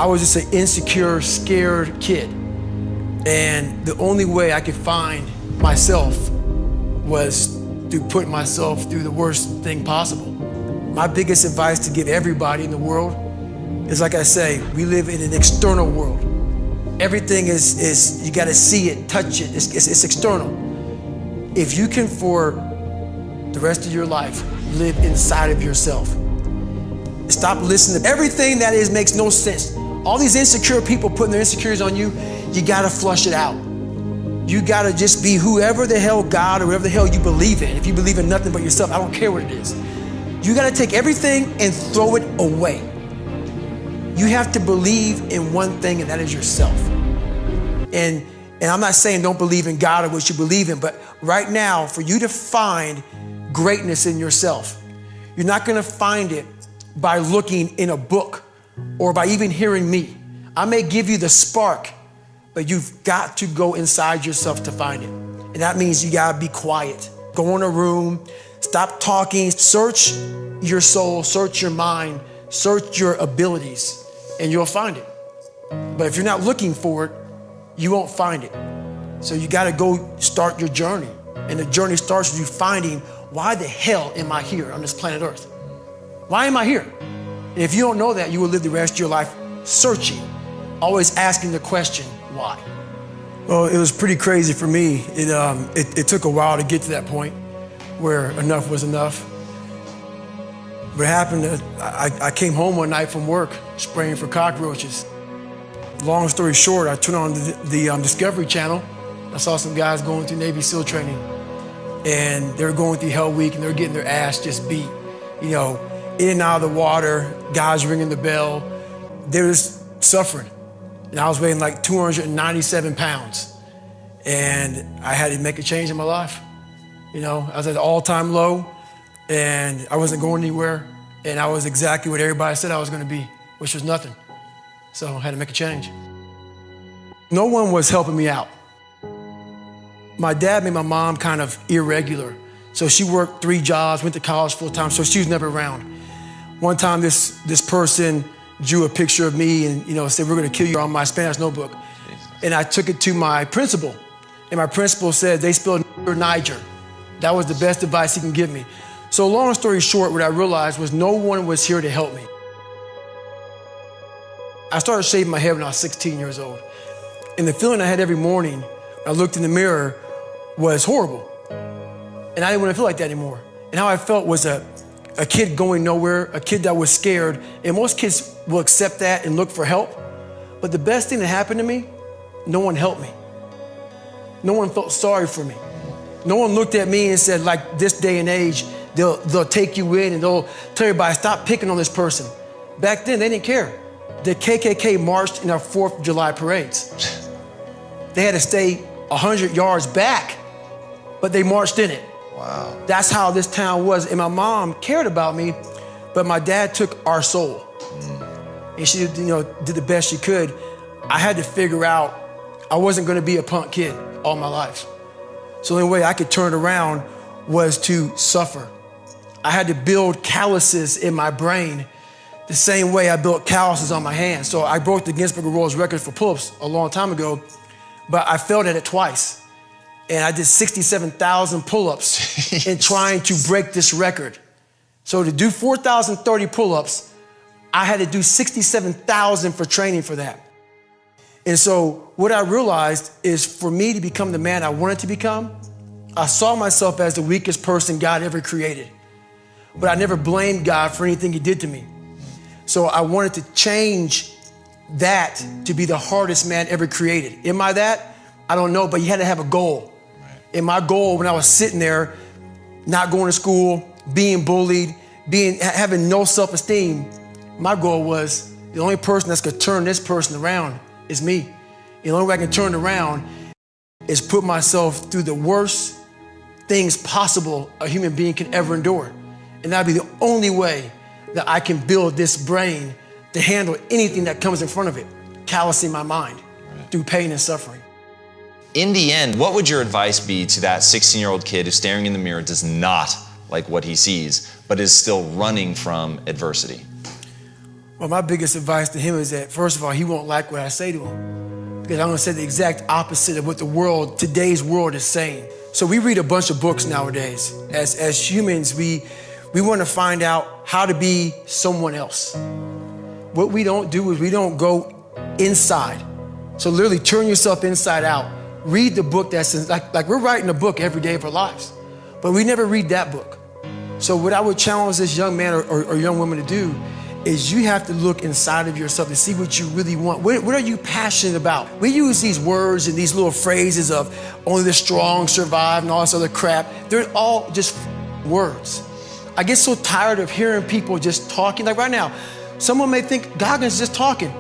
I was just an insecure, scared kid. And the only way I could find myself was through putting myself through the worst thing possible. My biggest advice to give everybody in the world is, like I say, we live in an external world. Everything is you gotta see it, touch it, it's external. If you can for the rest of your life live inside of yourself, stop listening to everything that makes no sense. All these insecure people putting their insecurities on you, you gotta flush it out. You gotta just be whoever the hell God or whatever the hell you believe in. If you believe in nothing but yourself, I don't care what it is. You gotta take everything and throw it away. You have to believe in one thing, and that is yourself. And I'm not saying don't believe in God or what you believe in, but right now, for you to find greatness in yourself, you're not gonna find it by looking in a book or by even hearing me. I may give you the spark, but you've got to go inside yourself to find it. And that means you gotta be quiet. Go in a room, stop talking, search your soul, search your mind, search your abilities, and you'll find it. But if you're not looking for it, you won't find it. So you gotta go start your journey. And the journey starts with you finding, why the hell am I here on this planet Earth? Why am I here? And if you don't know that, you will live the rest of your life searching, always asking the question, why? Well, it was pretty crazy for me. It took a while to get to that point where enough was enough. What happened, I came home one night from work spraying for cockroaches. Long story short, I turned on the Discovery Channel. I saw some guys going through Navy SEAL training, and they were going through Hell Week, and they were getting their ass just beat. You know, in and out of the water, guys ringing the bell. They were just suffering. And I was weighing like 297 pounds. And I had to make a change in my life. You know, I was at an all-time low, and I wasn't going anywhere. And I was exactly what everybody said I was gonna be, which was nothing. So I had to make a change. No one was helping me out. My dad made my mom kind of irregular. So she worked 3 jobs, went to college full time, so she was never around. One time this person drew a picture of me and said, we're gonna kill you on my Spanish notebook. And I took it to my principal. And my principal said, they spelled Niger. That was the best advice he can give me. So long story short, what I realized was no one was here to help me. I started shaving my head when I was 16 years old. And the feeling I had every morning when I looked in the mirror was horrible. And I didn't want to feel like that anymore. And how I felt was a kid going nowhere, a kid that was scared. And most kids will accept that and look for help. But the best thing that happened to me, no one helped me. No one felt sorry for me. No one looked at me and said, like this day and age, they'll take you in and they'll tell everybody, stop picking on this person. Back then, they didn't care. The KKK marched in our 4th of July parades. They had to stay 100 yards back, but they marched in it. Wow. That's how this town was. And my mom cared about me, but my dad took our soul. And she did the best she could. I had to figure out I wasn't gonna be a punk kid all my life. So the only way I could turn it around was to suffer. I had to build calluses in my brain the same way I built calluses on my hands. So I broke the Guinness Book of World Records for pull-ups a long time ago, but I failed at it twice. And I did 67,000 pull-ups in trying to break this record. So to do 4,030 pull-ups, I had to do 67,000 for training for that. And so what I realized is for me to become the man I wanted to become, I saw myself as the weakest person God ever created. But I never blamed God for anything he did to me. So I wanted to change that to be the hardest man ever created. Am I that? I don't know, but you had to have a goal. Right. And my goal when I was sitting there, not going to school, being bullied, having no self-esteem, my goal was the only person that's gonna turn this person around is me. The only way I can turn it around is put myself through the worst things possible a human being can ever endure. And that'd be the only way that I can build this brain to handle anything that comes in front of it, callousing my mind through pain and suffering. In the end, what would your advice be to that 16-year-old kid who's staring in the mirror, does not like what he sees, but is still running from adversity? Well, my biggest advice to him is that, first of all, he won't like what I say to him, because I'm gonna say the exact opposite of what today's world is saying. So we read a bunch of books nowadays. As humans, we wanna find out how to be someone else. What we don't do is we don't go inside. So literally turn yourself inside out. Read the book that's like we're writing a book every day of our lives, but we never read that book. So what I would challenge this young man or young woman to do is you have to look inside of yourself to see what you really want. What are you passionate about? We use these words and these little phrases of only the strong survive and all this other crap. They're all just words. I get so tired of hearing people just talking. Like right now, someone may think Goggins is just talking.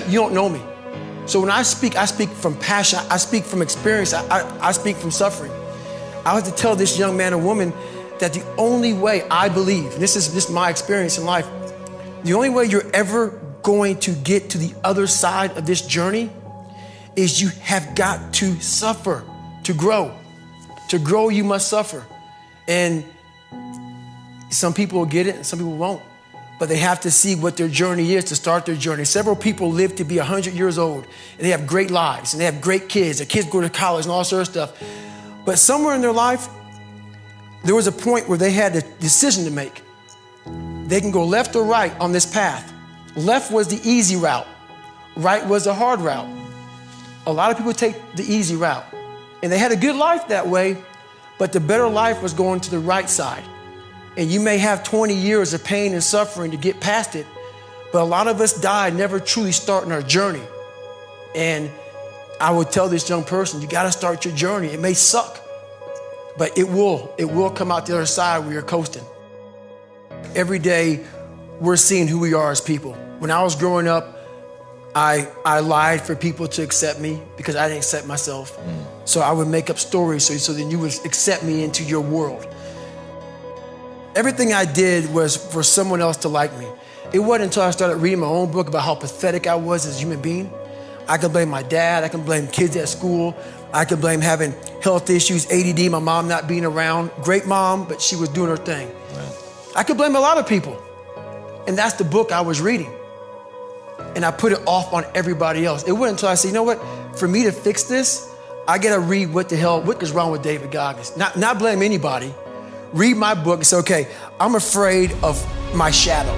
You don't know me. So when I speak from passion. I speak from experience. I speak from suffering. I have to tell this young man or woman that the only way I believe, and this is my experience in life, the only way you're ever going to get to the other side of this journey is you have got to suffer to grow. To grow, you must suffer. And some people will get it and some people won't. But they have to see what their journey is to start their journey. Several people live to be 100 years old and they have great lives and they have great kids. Their kids go to college and all sorts of stuff. But somewhere in their life, there was a point where they had a decision to make. They can go left or right on this path. Left was the easy route. Right was the hard route. A lot of people take the easy route. And they had a good life that way, but the better life was going to the right side. And you may have 20 years of pain and suffering to get past it, but a lot of us die never truly starting our journey. And I would tell this young person, you gotta start your journey. It may suck, but it will come out the other side where you're coasting. Every day, we're seeing who we are as people. When I was growing up, I lied for people to accept me because I didn't accept myself. So I would make up stories so then you would accept me into your world. Everything I did was for someone else to like me. It wasn't until I started reading my own book about how pathetic I was as a human being. I could blame my dad, I can blame kids at school, I could blame having health issues, ADD, my mom not being around. Great mom, but she was doing her thing. Right. I could blame a lot of people. And that's the book I was reading. And I put it off on everybody else. It wasn't until I said, you know what, for me to fix this, I gotta read what is wrong with David Goggins. Not blame anybody. Read my book and say, okay, I'm afraid of my shadow.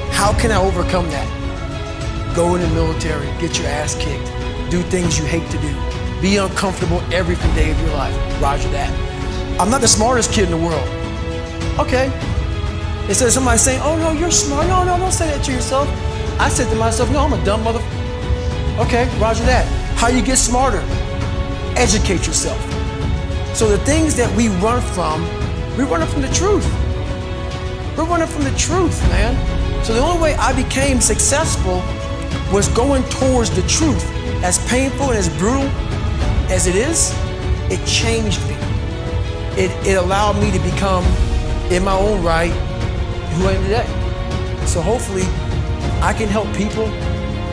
How can I overcome that? Go in the military, get your ass kicked, do things you hate to do, be uncomfortable every day of your life. Roger that. I'm not the smartest kid in the world. Okay. Instead of somebody saying, oh no, you're smart. No, don't say that to yourself. I said to myself, no, I'm a dumb motherfucker. Okay, roger that. How you get smarter? Educate yourself. So the things that we run from, we're running from the truth. We're running from the truth, man. So the only way I became successful was going towards the truth. As painful and as brutal as it is, it changed me. It allowed me to become, in my own right, who I am today. So hopefully, I can help people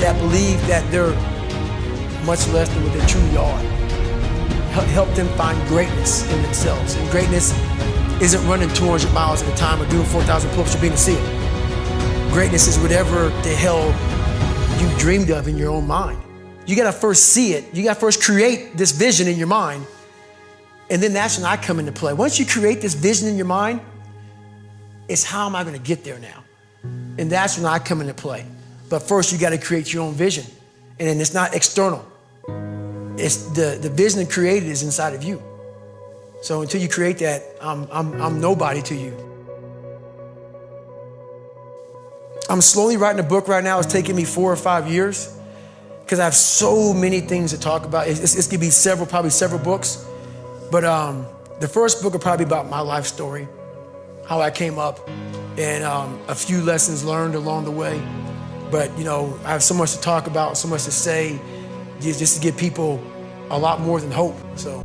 that believe that they're much less than what they truly are. Help them find greatness in themselves. And greatness isn't running 200 miles at a time or doing 4,000 pull-ups or being a SEAL. Greatness is whatever the hell you dreamed of in your own mind. You gotta first see it. You gotta first create this vision in your mind. And then that's when I come into play. Once you create this vision in your mind, it's how am I gonna get there now? And that's when I come into play. But first you gotta create your own vision. And then it's not external. It's the vision created is inside of you. So until you create that, I'm nobody to you. I'm slowly writing a book right now. It's taking me 4 or 5 years because I have so many things to talk about. It's gonna be probably several books. But the first book will probably be about my life story, how I came up, and a few lessons learned along the way. But you know, I have so much to talk about, so much to say, just to give people a lot more than hope. So.